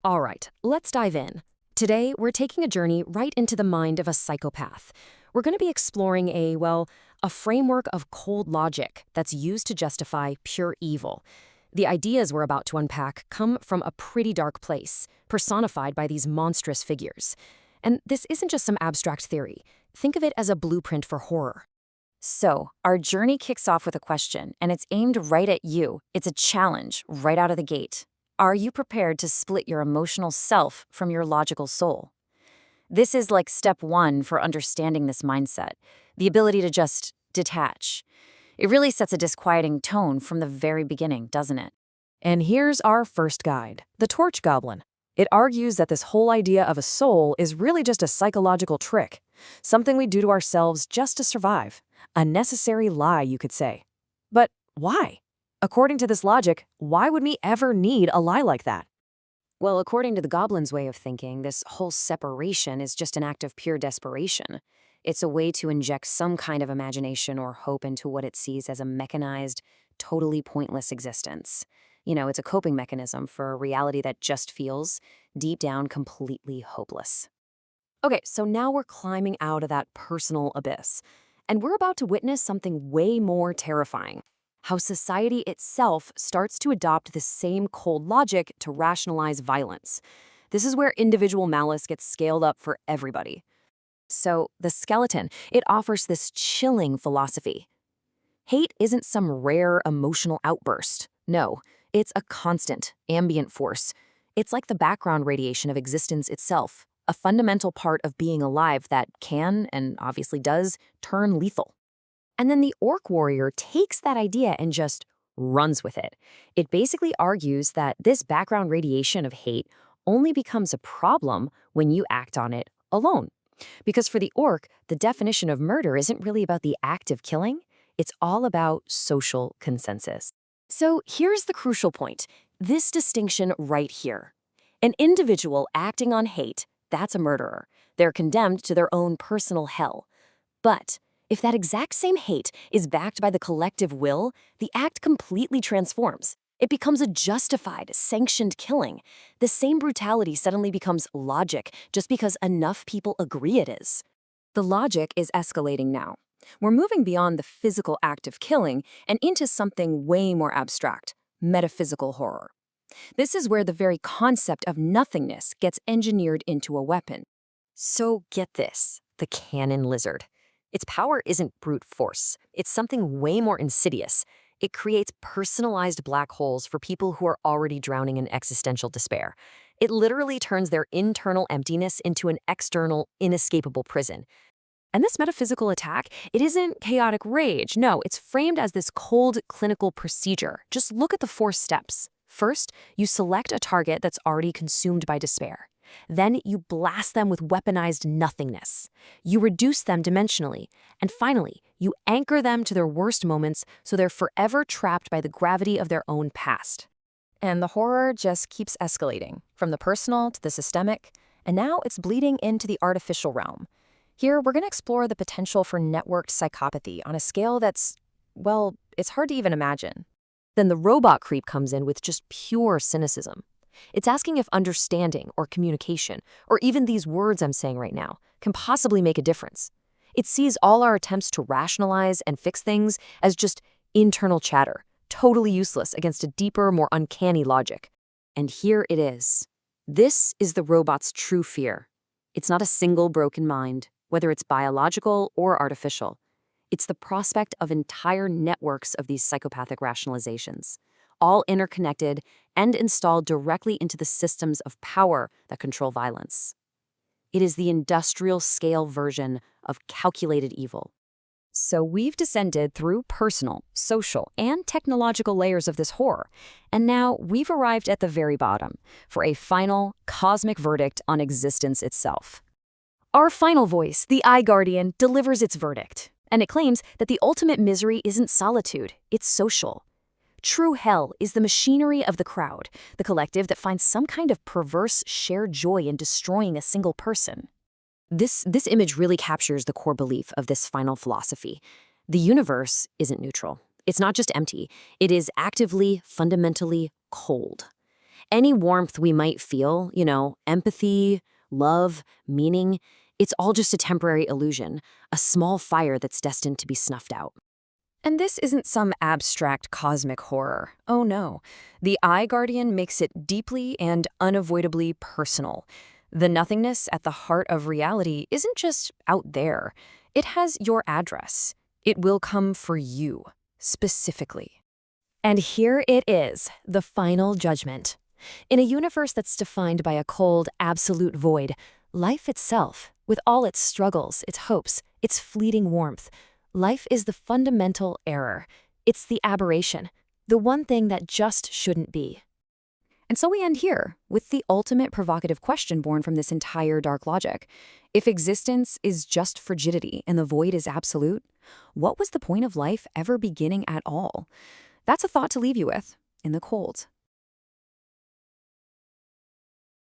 All right, let's dive in. Today, we're taking a journey right into the mind of a psychopath. We're going to be exploring a framework of cold logic that's used to justify pure evil. The ideas we're about to unpack come from a pretty dark place, personified by these monstrous figures. And this isn't just some abstract theory. Think of it as a blueprint for horror. So, our journey kicks off with a question, and it's aimed right at you. It's a challenge right out of the gate. Are you prepared to split your emotional self from your logical soul? This is like step one for understanding this mindset, the ability to just detach. It really sets a disquieting tone from the very beginning, doesn't it? And here's our first guide, the Torch Goblin. It argues that this whole idea of a soul is really just a psychological trick, something we do to ourselves just to survive. A necessary lie, you could say. But why? According to this logic, why would we ever need a lie like that? Well, according to the Goblin's way of thinking, this whole separation is just an act of pure desperation. It's a way to inject some kind of imagination or hope into what it sees as a mechanized, totally pointless existence. It's a coping mechanism for a reality that just feels, deep down, completely hopeless. Okay, so now we're climbing out of that personal abyss, and we're about to witness something way more terrifying. How society itself starts to adopt the same cold logic to rationalize violence. This is where individual malice gets scaled up for everybody. So, the skeleton, it offers this chilling philosophy. Hate isn't some rare emotional outburst. No, it's a constant, ambient force. It's like the background radiation of existence itself, a fundamental part of being alive that can, and obviously does, turn lethal. And then the orc warrior takes that idea and just runs with it. It basically argues that this background radiation of hate only becomes a problem when you act on it alone. Because for the orc, the definition of murder isn't really about the act of killing, it's all about social consensus. So here's the crucial point, this distinction right here. An individual acting on hate, that's a murderer. They're condemned to their own personal hell. But if that exact same hate is backed by the collective will, the act completely transforms. It becomes a justified, sanctioned killing. The same brutality suddenly becomes logic just because enough people agree it is. The logic is escalating now. We're moving beyond the physical act of killing and into something way more abstract, metaphysical horror. This is where the very concept of nothingness gets engineered into a weapon. So get this, the cannon lizard. Its power isn't brute force. It's something way more insidious. It creates personalized black holes for people who are already drowning in existential despair. It literally turns their internal emptiness into an external, inescapable prison. And this metaphysical attack, it isn't chaotic rage. No, it's framed as this cold clinical procedure. Just look at the 4 steps. First, you select a target that's already consumed by despair. Then you blast them with weaponized nothingness. You reduce them dimensionally. And finally, you anchor them to their worst moments so they're forever trapped by the gravity of their own past. And the horror just keeps escalating, from the personal to the systemic, and now it's bleeding into the artificial realm. Here, we're going to explore the potential for networked psychopathy on a scale that's, well, it's hard to even imagine. Then the robot creep comes in with just pure cynicism. It's asking if understanding or communication, or even these words I'm saying right now, can possibly make a difference. It sees all our attempts to rationalize and fix things as just internal chatter, totally useless against a deeper, more uncanny logic. And here it is. This is the robot's true fear. It's not a single broken mind, whether it's biological or artificial. It's the prospect of entire networks of these psychopathic rationalizations, all interconnected and installed directly into the systems of power that control violence. It is the industrial-scale version of calculated evil. So we've descended through personal, social, and technological layers of this horror, and now we've arrived at the very bottom for a final, cosmic verdict on existence itself. Our final voice, the Eye Guardian, delivers its verdict, and it claims that the ultimate misery isn't solitude, it's social. True hell is the machinery of the crowd, the collective that finds some kind of perverse shared joy in destroying a single person. This image really captures the core belief of this final philosophy. The universe isn't neutral. It's not just empty. It is actively, fundamentally cold. Any warmth we might feel, empathy, love, meaning, it's all just a temporary illusion, a small fire that's destined to be snuffed out. And this isn't some abstract cosmic horror. Oh no. The Eye Guardian makes it deeply and unavoidably personal. The nothingness at the heart of reality isn't just out there. It has your address. It will come for you, specifically. And here it is, the final judgment. In a universe that's defined by a cold, absolute void, life itself, with all its struggles, its hopes, its fleeting warmth, life is the fundamental error. It's the aberration, the one thing that just shouldn't be. And so we end here, with the ultimate provocative question born from this entire dark logic. If existence is just frigidity and the void is absolute, what was the point of life ever beginning at all? That's a thought to leave you with, in the cold.